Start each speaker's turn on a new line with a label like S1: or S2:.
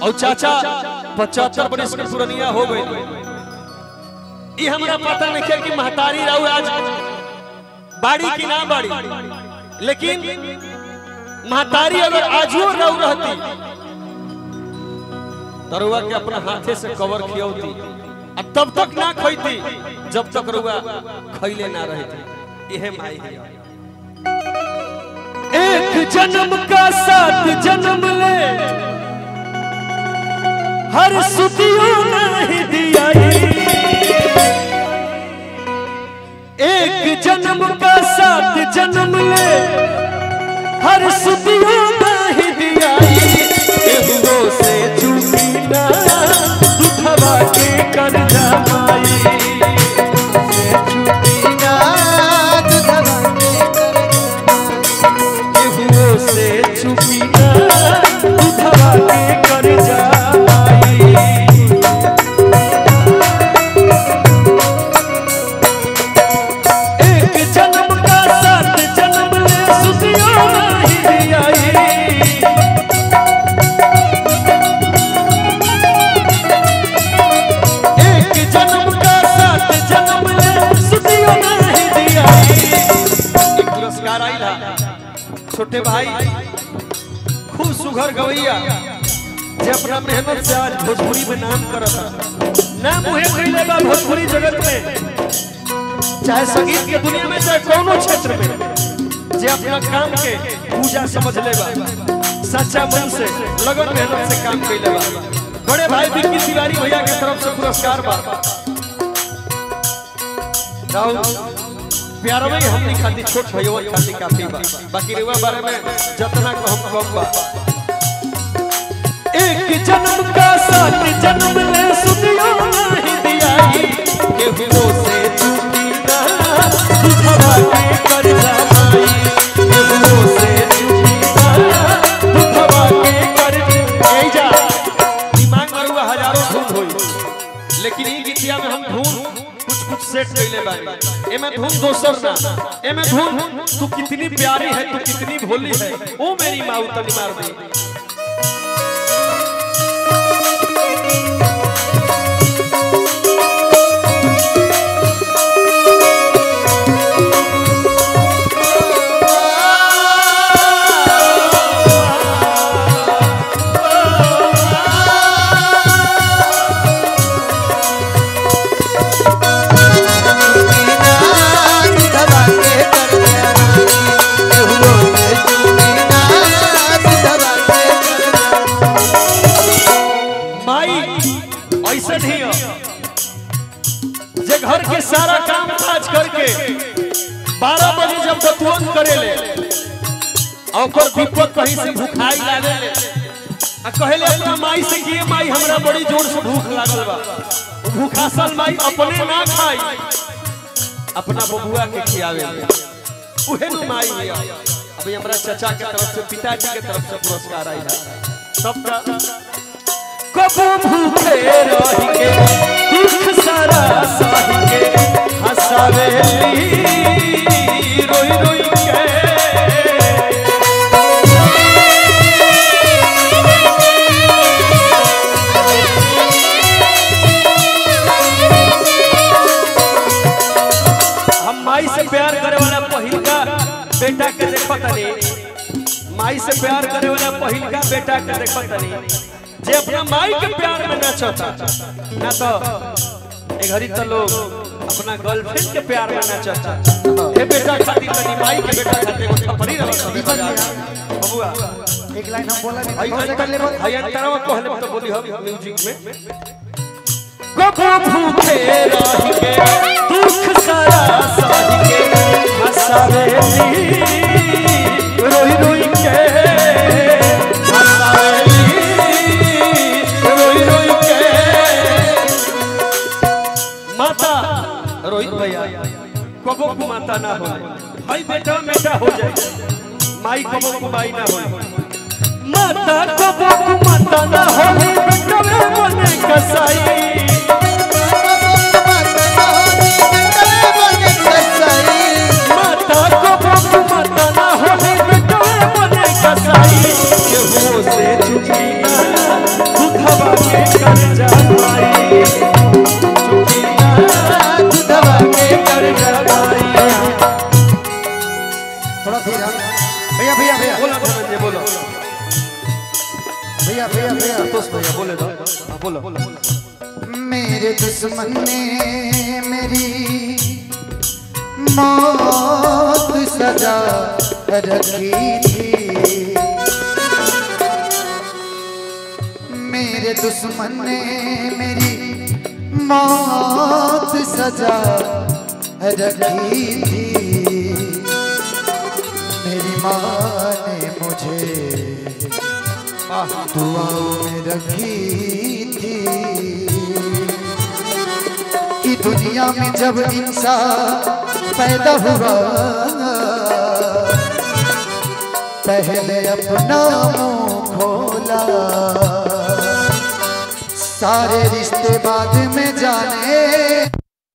S1: और चाचा 75 बरस के पुरनिया हो गए। ये हमरा पता नहीं है कि महतारी रहू आज बाड़ी की ना बाड़ी, लेकिन महतारी अगर आजो रहू रहती तरुआ के अपना हाथे से कवर खियौती, तब तक ना खैती जब तक रुआ खैले ना रहती। यह माई है। एक जन्म का 7 जन्म ले हर सुदियों नहीं दिया। एक जन्म का 7 जन्म ले हर सुदियों नहीं दिया। केहुओ से चूकी ना दुखवा के कर जमाई, से चूकी ना दुखवा के कर जमाई। केहुओ से चूकी ना दुखवा के कर जमाई। एक जन्म का 7 जन्म ले सुदियों नहीं दिया। छोटे भाई खूब सुघर गवैया जे अपना मेहनत से आज भोजपुरी में नाम करता, नाम उहे कइले बा भोजपुरी जगत में, चाहे संगीत के दुनिया में चाहे कोनो क्षेत्र में, जे अपना काम के पूजा समझ ले बा, सच्चा मन से लगन मेहनत से काम कइले बा। बड़े भाई विक्की तिवारी भैया के तरफ से पुरस्कार बा। प्यारा भाई हमनी खाती छोट भैया खाती काफी बा, बाकी रेवा बारे में जतना को हम कम बा। एक जन्म का 7 जन्म ले सुदियों नहीं दिया। केहुओ से चूकी ना दुखवा के कर जमाई। केहुओ से चूकी ना दुखवा के कर जमाई। जा दिमाग में रुआ हजारों धुन होई, लेकिन ई गीतिया में हम धुन कुछ सेट कइले बानी। एमे धुन दोसर ना, एमे धुन तू कितनी प्यारी है, तू कितनी भोली है, ओ मेरी माँ तनी मार दे। जे घर के सारा काम काज करके 12 बजे जब बतुअन करे ले और दीपक कहीं से भूखाई लागे ले आ कहेले अपना माई से कि माई हमरा बड़ी जोर से भूख लागल बा। भूखासल माई अपने ना खाई, अपना बबुआ के खियावे उहे नु माई है। अभी हमरा चाचा के तरफ से, पिताजी के तरफ से पुरस्कार आई है। सबका कबू भूखे रही के दुख सारा सही के हंसावेली रोई रोई के। हम माई से प्यार करे वाला पहिलका बेटा के देखो तनी, माई से प्यार करे वाला पहिलका बेटा के देखो तनी जे अपना माई के प्यार में नाचता ना, तो एक घड़ी तो लोग अपना गर्लफ्रेंड के प्यार में नाचता। हे बेटा खाती तनी माई के बेटा खाते को थपड़ी रहता बबुआ।
S2: एक लाइन हम बोला नहीं,
S1: भाई अंतरवा कहले तो बोली हम म्यूजिक में। कबो भूखे रह के दुख सारा सही के हंसावेली रोई रोई के। रोहित भैया कबो को माता ना हो, भाई बेटा बेटा हो जाए, माई कबो को माई ना हो। माता कबो को माता ना हो, बेटा बने कसाई। माता कबो को माता ना हो, बेटा बने कसाई। केहुओ से चूकी ना
S2: भैया भैया भैया
S1: संतोष भैया बोले दो। हाँ, बोलो।
S2: मेरे दुश्मन ने मेरी मौत सजा रखी थी। मेरे दुश्मन ने मेरी मौत सजा रखी थी। मेरी माँ ने मुझे दुआओं में रखी थी कि दुनिया में जब इंसान पैदा हुआ पहले अपना मुंह खोला, सारे रिश्ते बाद में जाने